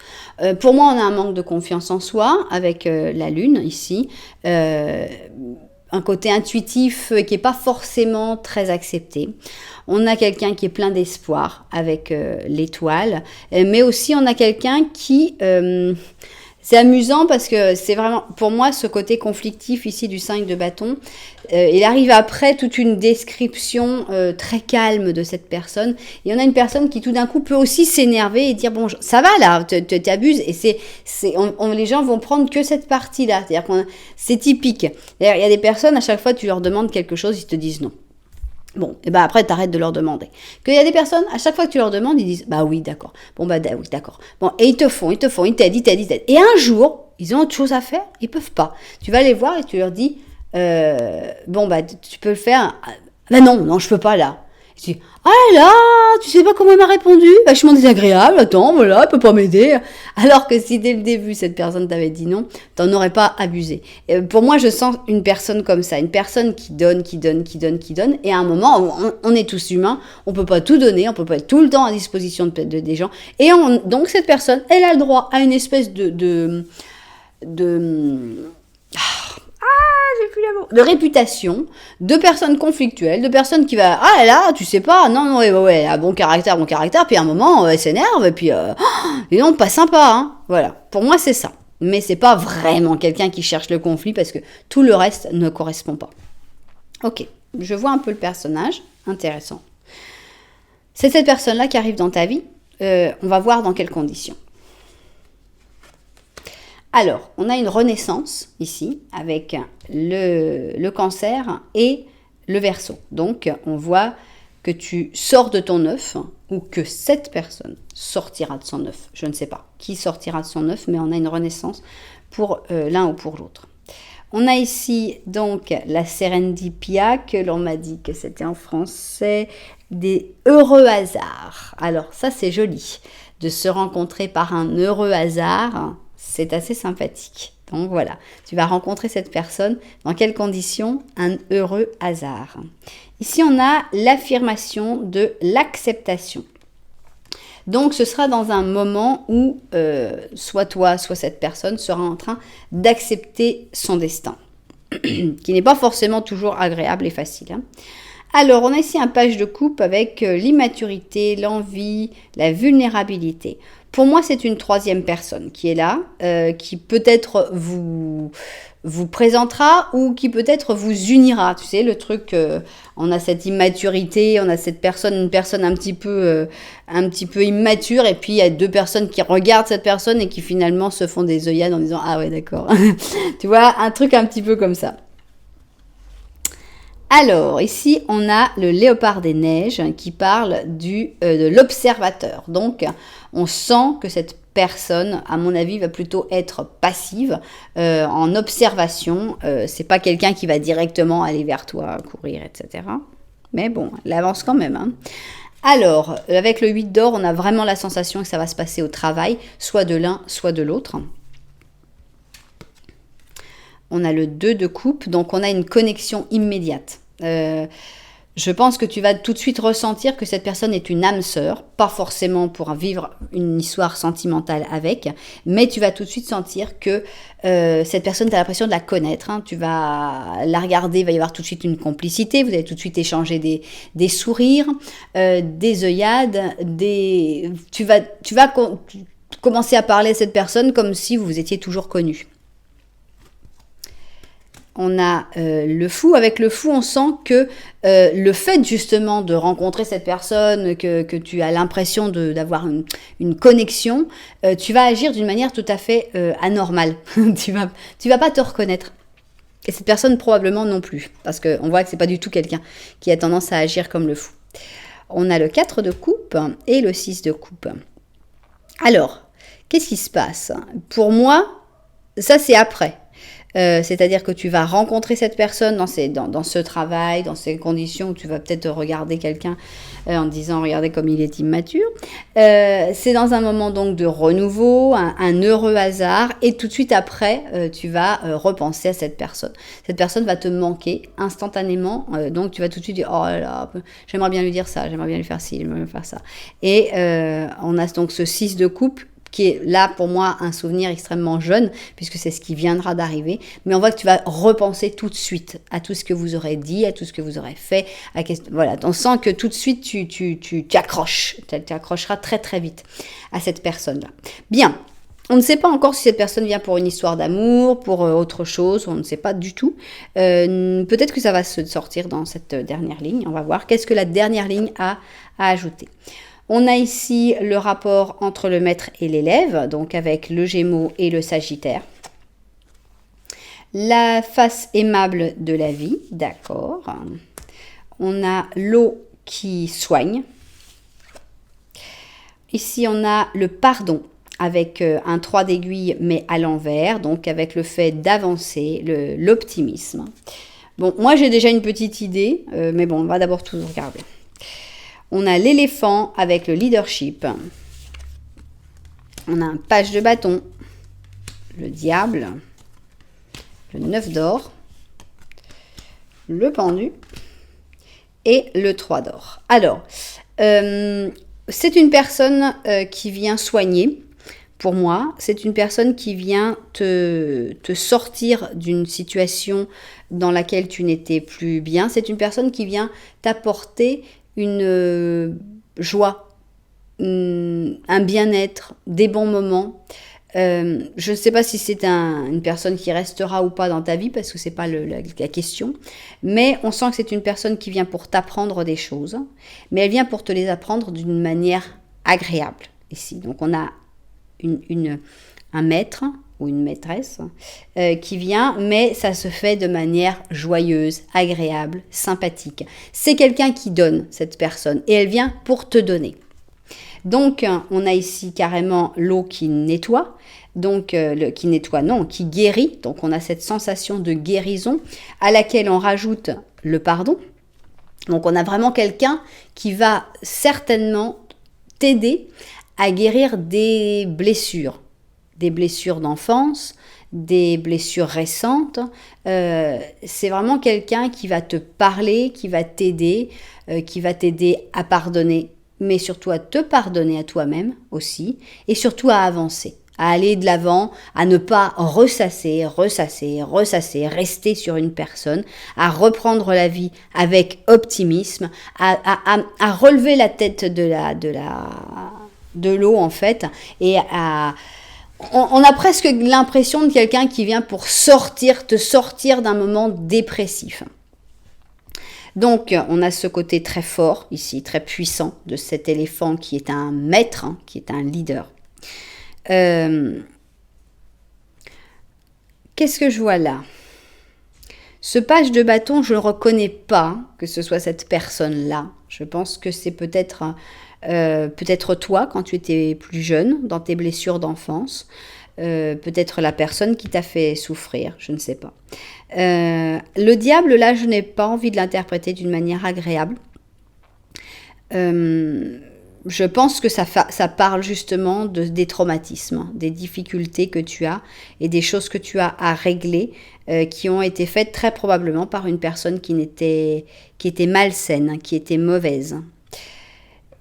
Pour moi, on a un manque de confiance en soi avec la lune ici. Un côté intuitif qui n'est pas forcément très accepté. On a quelqu'un qui est plein d'espoir avec l'étoile. Mais aussi, on a quelqu'un qui... c'est amusant parce que c'est vraiment, pour moi, ce côté conflictif ici du 5 de bâton, il arrive après toute une description très calme de cette personne. Et on a une personne qui tout d'un coup peut aussi s'énerver et dire bon, ça va là, t'abuses. Et les gens vont prendre que cette partie-là. C'est-à-dire c'est typique. D'ailleurs, il y a des personnes, à chaque fois tu leur demandes quelque chose, ils te disent non. Bon, et ben après, t'arrêtes de leur demander. Qu'il y a des personnes, à chaque fois que tu leur demandes, ils disent, bah oui, d'accord. Bon, bah oui, d'accord. Bon, et ils t'aident. Et un jour, ils ont autre chose à faire, ils peuvent pas. Tu vas les voir et tu leur dis, bon, bah tu peux le faire. Bah non, je peux pas là. Et tu dis, ah là, tu sais pas comment il m'a répondu? Vachement désagréable, attends, voilà, il peut pas m'aider. Alors que si dès le début, cette personne t'avait dit non, t'en aurais pas abusé. Pour moi, je sens une personne comme ça, une personne qui donne, et à un moment, on est tous humains, on peut pas tout donner, on peut pas être tout le temps à disposition des gens, et donc cette personne, elle a le droit à une espèce de réputation, de personnes conflictuelles, de personnes qui va ah là tu sais pas non ouais elle a bon caractère puis à un moment elle s'énerve et puis et non pas sympa voilà, pour moi c'est ça, mais c'est pas vraiment quelqu'un qui cherche le conflit parce que tout le reste ne correspond pas. Ok, je vois un peu le personnage, intéressant. C'est cette personne là qui arrive dans ta vie, on va voir dans quelles conditions. Alors, on a une renaissance ici avec le cancer et le Verseau. Donc, on voit que tu sors de ton œuf ou que cette personne sortira de son œuf. Je ne sais pas qui sortira de son œuf, mais on a une renaissance pour l'un ou pour l'autre. On a ici donc la Serendipia, que l'on m'a dit que c'était en français des heureux hasards. Alors ça c'est joli, de se rencontrer par un heureux hasard, c'est assez sympathique. Donc voilà, tu vas rencontrer cette personne. Dans quelles conditions? Un heureux hasard. Ici, on a l'affirmation de l'acceptation. Donc, ce sera dans un moment où soit toi, soit cette personne sera en train d'accepter son destin, qui n'est pas forcément toujours agréable et facile. Hein. Alors, on a ici un page de coupe avec l'immaturité, l'envie, la vulnérabilité. Pour moi, c'est une troisième personne qui est là, qui peut-être vous présentera ou qui peut-être vous unira. Tu sais, le truc, on a cette immaturité, on a cette personne, une personne un petit peu immature, et puis il y a deux personnes qui regardent cette personne et qui finalement se font des œillades en disant « Ah ouais, d'accord ». Tu vois, un truc un petit peu comme ça. Alors, ici, on a le léopard des neiges qui parle de l'observateur. Donc, on sent que cette personne, à mon avis, va plutôt être passive, en observation. C'est pas quelqu'un qui va directement aller vers toi, courir, etc. Mais bon, elle avance quand même. Hein. Alors, avec le 8 d'or, on a vraiment la sensation que ça va se passer au travail, soit de l'un, soit de l'autre. On a le 2 de coupe, donc on a une connexion immédiate. Je pense que tu vas tout de suite ressentir que cette personne est une âme sœur, pas forcément pour vivre une histoire sentimentale avec, mais tu vas tout de suite sentir que cette personne, tu as l'impression de la connaître, hein. Tu vas la regarder, il va y avoir tout de suite une complicité, vous allez tout de suite échanger des sourires, des œillades, tu vas commencer à parler à cette personne comme si vous étiez toujours connus. On a le fou. Avec le fou, on sent que le fait justement de rencontrer cette personne, que tu as l'impression d'avoir une connexion, tu vas agir d'une manière tout à fait anormale. tu vas pas te reconnaître. Et cette personne probablement non plus. Parce qu'on voit que c'est pas du tout quelqu'un qui a tendance à agir comme le fou. On a le 4 de coupe et le 6 de coupe. Alors, qu'est-ce qui se passe? Pour moi, ça c'est après. C'est-à-dire que tu vas rencontrer cette personne dans ce travail, dans ces conditions où tu vas peut-être regarder quelqu'un en disant « Regardez comme il est immature ». C'est dans un moment donc de renouveau, un heureux hasard, et tout de suite après, tu vas repenser à cette personne. Cette personne va te manquer instantanément, donc tu vas tout de suite dire « Oh là là, j'aimerais bien lui dire ça, j'aimerais bien lui faire ci, j'aimerais bien faire ça ». Et on a donc ce 6 de coupe, qui est là pour moi un souvenir extrêmement jeune, puisque c'est ce qui viendra d'arriver, mais on voit que tu vas repenser tout de suite à tout ce que vous aurez dit, à tout ce que vous aurez fait, voilà, on sent que tout de suite tu accroches, tu accrocheras très très vite à cette personne-là. Bien, on ne sait pas encore si cette personne vient pour une histoire d'amour, pour autre chose, on ne sait pas du tout. Peut-être que ça va se sortir dans cette dernière ligne, on va voir qu'est-ce que la dernière ligne a à ajouter. On a ici le rapport entre le maître et l'élève, donc avec le Gémeaux et le Sagittaire. La face aimable de la vie, d'accord. On a l'eau qui soigne. Ici, on a le pardon avec un 3 d'aiguille, mais à l'envers, donc avec le fait d'avancer, l'optimisme. Bon, moi j'ai déjà une petite idée, mais bon, on va d'abord tout regarder. On a l'éléphant avec le leadership. On a un page de bâton, le diable, le 9 d'or, le pendu et le 3 d'or. Alors, c'est une personne qui vient soigner. Pour moi, c'est une personne qui vient te sortir d'une situation dans laquelle tu n'étais plus bien. C'est une personne qui vient t'apporter une joie, un bien-être, des bons moments. Je ne sais pas si c'est une personne qui restera ou pas dans ta vie, parce que ce n'est pas la question, mais on sent que c'est une personne qui vient pour t'apprendre des choses, mais elle vient pour te les apprendre d'une manière agréable ici. Donc on a un maître, ou une maîtresse qui vient, mais ça se fait de manière joyeuse, agréable, sympathique. C'est quelqu'un qui donne, cette personne, et elle vient pour te donner. Donc, on a ici carrément l'eau qui nettoie, donc qui guérit. Donc, on a cette sensation de guérison à laquelle on rajoute le pardon. Donc, on a vraiment quelqu'un qui va certainement t'aider à guérir des blessures d'enfance, des blessures récentes. C'est vraiment quelqu'un qui va te parler, qui va t'aider à pardonner, mais surtout à te pardonner à toi-même aussi, et surtout à avancer, à aller de l'avant, à ne pas ressasser, rester sur une personne, à reprendre la vie avec optimisme, à relever la tête de l'eau en fait, et on a presque l'impression de quelqu'un qui vient pour te sortir d'un moment dépressif. Donc, on a ce côté très fort ici, très puissant de cet éléphant qui est un maître, qui est un leader. Qu'est-ce que je vois là? Ce page de bâton, je ne reconnais pas que ce soit cette personne-là. Je pense que c'est peut-être toi quand tu étais plus jeune, dans tes blessures d'enfance. Peut-être la personne qui t'a fait souffrir, je ne sais pas. Le diable, là, je n'ai pas envie de l'interpréter d'une manière agréable. Je pense que ça parle justement des traumatismes, des difficultés que tu as et des choses que tu as à régler qui ont été faites très probablement par une personne qui était malsaine, qui était mauvaise.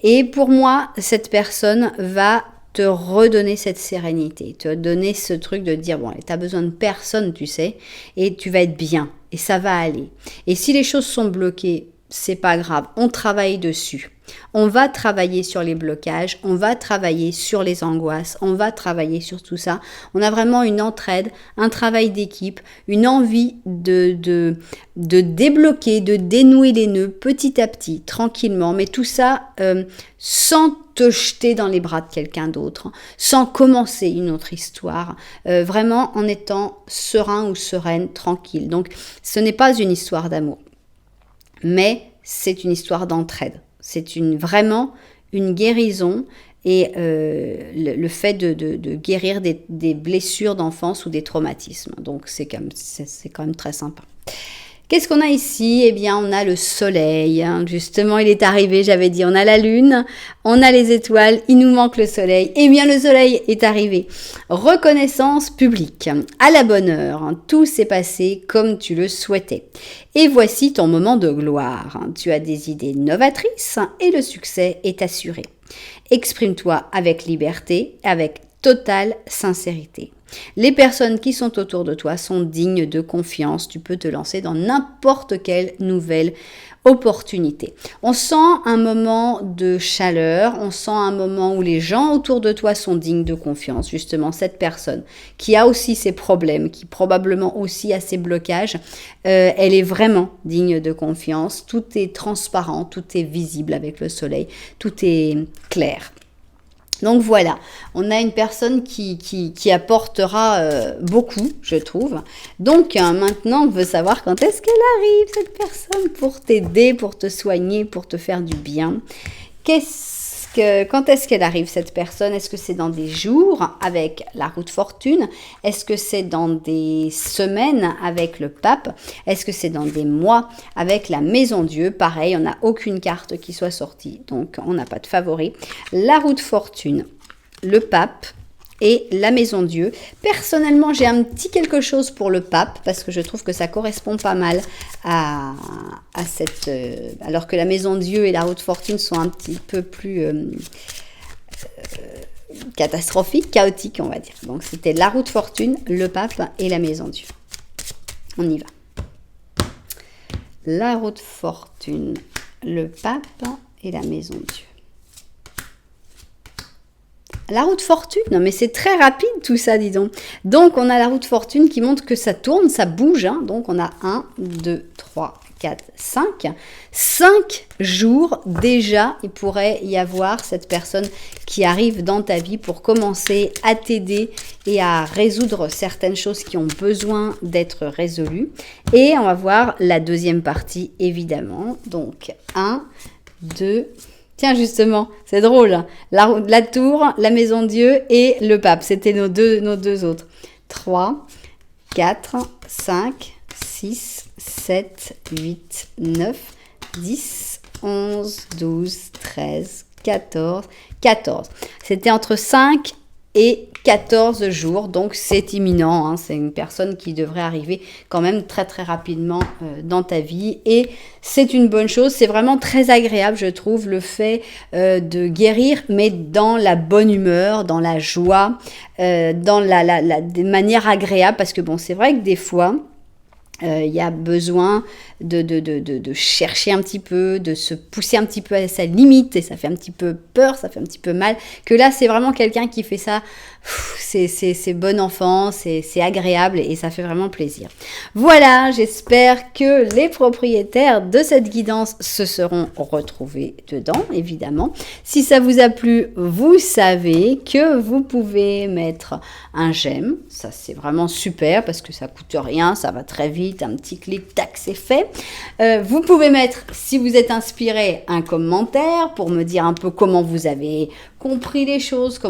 Et pour moi, cette personne va te redonner cette sérénité, te donner ce truc de dire, bon, tu as besoin de personne, tu sais, et tu vas être bien, et ça va aller. Et si les choses sont bloquées, c'est pas grave, on travaille dessus. On va travailler sur les blocages, on va travailler sur les angoisses, on va travailler sur tout ça. On a vraiment une entraide, un travail d'équipe, une envie de débloquer, de dénouer les nœuds petit à petit, tranquillement, mais tout ça sans te jeter dans les bras de quelqu'un d'autre, sans commencer une autre histoire, vraiment en étant serein ou sereine, tranquille. Donc ce n'est pas une histoire d'amour, mais c'est une histoire d'entraide. C'est vraiment une guérison et le fait de guérir des blessures d'enfance ou des traumatismes. Donc c'est quand même très sympa. Qu'est-ce qu'on a ici? Eh bien, on a le soleil. Justement, il est arrivé, j'avais dit, on a la lune, on a les étoiles, il nous manque le soleil. Eh bien, le soleil est arrivé. Reconnaissance publique. À la bonne heure, tout s'est passé comme tu le souhaitais. Et voici ton moment de gloire. Tu as des idées novatrices et le succès est assuré. Exprime-toi avec liberté, avec totale sincérité. Les personnes qui sont autour de toi sont dignes de confiance. Tu peux te lancer dans n'importe quelle nouvelle opportunité. On sent un moment de chaleur, on sent un moment où les gens autour de toi sont dignes de confiance. Justement, cette personne qui a aussi ses problèmes, qui probablement aussi a ses blocages, elle est vraiment digne de confiance. Tout est transparent, tout est visible avec le soleil, tout est clair. Donc voilà, on a une personne qui apportera beaucoup, je trouve. Donc maintenant, on veut savoir quand est-ce qu'elle arrive, cette personne, pour t'aider, pour te soigner, pour te faire du bien. Quand est-ce qu'elle arrive, cette personne? Est-ce que c'est dans des jours avec la roue de fortune? Est-ce que c'est dans des semaines avec le pape? Est-ce que c'est dans des mois avec la maison Dieu? Pareil, on n'a aucune carte qui soit sortie, donc on n'a pas de favori. La roue de fortune, le pape et la maison Dieu. Personnellement, j'ai un petit quelque chose pour le pape parce que je trouve que ça correspond pas mal à cette... alors que la maison Dieu et la roue de fortune sont un petit peu plus catastrophiques, chaotiques, on va dire. Donc c'était la roue de fortune, le pape et la maison Dieu. On y va. La roue de fortune, le pape et la maison Dieu. La roue de fortune, non mais c'est très rapide tout ça, dis donc. Donc on a la roue de fortune qui montre que ça tourne, ça bouge. Donc on a 1, 2, 3, 4, 5. 5 jours déjà, il pourrait y avoir cette personne qui arrive dans ta vie pour commencer à t'aider et à résoudre certaines choses qui ont besoin d'être résolues. Et on va voir la deuxième partie, évidemment. Donc, 1, 2... Tiens, justement, c'est drôle. La tour, la maison de Dieu et le pape. C'était nos deux autres. 3, 4, 5, 6, 7, 8, 9, 10, 11, 12, 13, 14. C'était entre 5 et 14 jours, donc c'est imminent, hein. C'est une personne qui devrait arriver quand même très très rapidement dans ta vie et c'est une bonne chose, c'est vraiment très agréable je trouve le fait de guérir mais dans la bonne humeur, dans la joie, dans la manière agréable parce que bon c'est vrai que des fois il y a besoin de chercher un petit peu, de se pousser un petit peu à sa limite et ça fait un petit peu peur, ça fait un petit peu mal. Que là, c'est vraiment quelqu'un qui fait ça, c'est bon enfant, c'est agréable et ça fait vraiment plaisir. Voilà, j'espère que les propriétaires de cette guidance se seront retrouvés dedans, évidemment. Si ça vous a plu, vous savez que vous pouvez mettre un j'aime. Ça, c'est vraiment super parce que ça coûte rien, ça va très vite, un petit clic, tac, c'est fait. Vous pouvez mettre, si vous êtes inspiré, un commentaire pour me dire un peu comment vous avez compris les choses,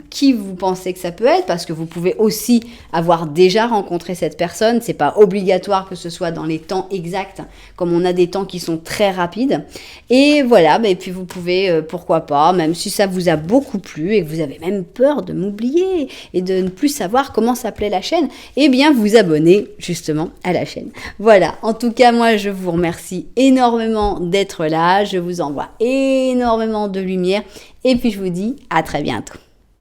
qui vous pensez que ça peut être, parce que vous pouvez aussi avoir déjà rencontré cette personne. C'est pas obligatoire que ce soit dans les temps exacts, comme on a des temps qui sont très rapides. Et voilà, et puis vous pouvez, pourquoi pas, même si ça vous a beaucoup plu et que vous avez même peur de m'oublier et de ne plus savoir comment s'appelait la chaîne, eh bien vous abonnez justement à la chaîne. Voilà, en tout cas, moi je vous remercie énormément d'être là, je vous envoie énormément de lumière et puis je vous dis à très bientôt.